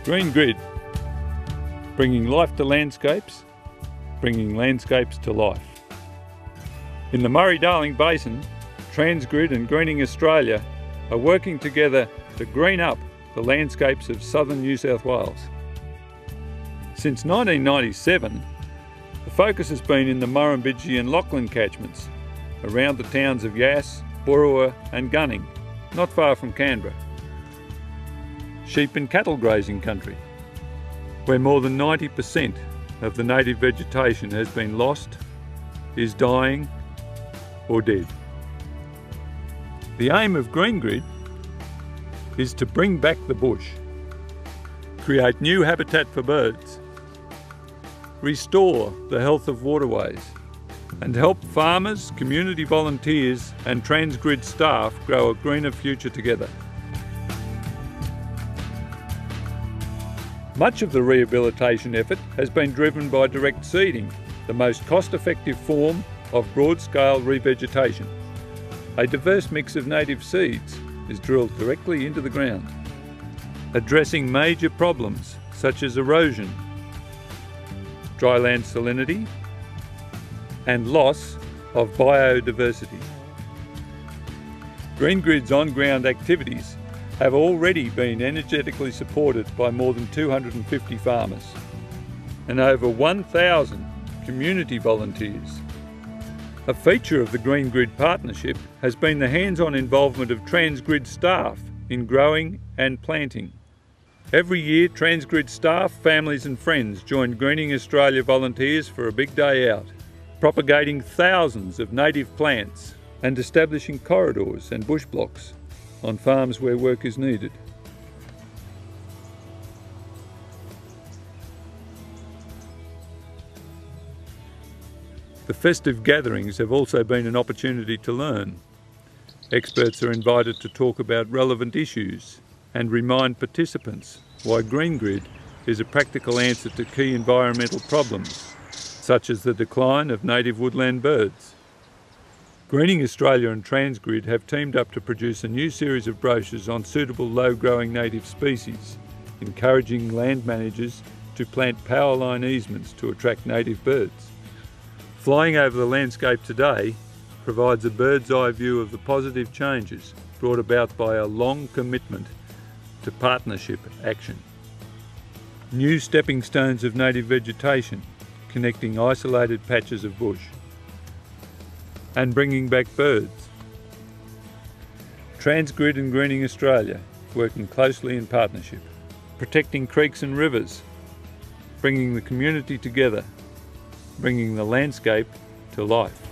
Greengrid, bringing life to landscapes, bringing landscapes to life. In the Murray-Darling Basin, Greengrid and Greening Australia are working together to green up the landscapes of southern New South Wales. Since 1997, the focus has been in the Murrumbidgee and Lachlan catchments, around the towns of Yass, Boorowa and Gunning, not far from Canberra. Sheep and cattle grazing country, where more than 90% of the native vegetation has been lost, is dying or dead. The aim of Greengrid is to bring back the bush, create new habitat for birds, restore the health of waterways, and help farmers, community volunteers and Greengrid staff grow a greener future together. Much of the rehabilitation effort has been driven by direct seeding, the most cost-effective form of broad-scale revegetation. A diverse mix of native seeds is drilled directly into the ground, addressing major problems such as erosion, dryland salinity, and loss of biodiversity. Greengrid's on-ground activities have already been energetically supported by more than 250 farmers and over 1,000 community volunteers. A feature of the Greengrid partnership has been the hands-on involvement of Greengrid staff in growing and planting. Every year, Greengrid staff, families and friends join Greening Australia volunteers for a big day out, propagating thousands of native plants and establishing corridors and bush blocks on farms where work is needed. The festive gatherings have also been an opportunity to learn. Experts are invited to talk about relevant issues and remind participants why Greengrid is a practical answer to key environmental problems, such as the decline of native woodland birds. Greening Australia and Greengrid have teamed up to produce a new series of brochures on suitable low-growing native species, encouraging land managers to plant power line easements to attract native birds. Flying over the landscape today provides a bird's eye view of the positive changes brought about by a long commitment to partnership action. New stepping stones of native vegetation connecting isolated patches of bush, and bringing back birds. Greengrid and Greening Australia working closely in partnership, protecting creeks and rivers, bringing the community together, bringing the landscape to life.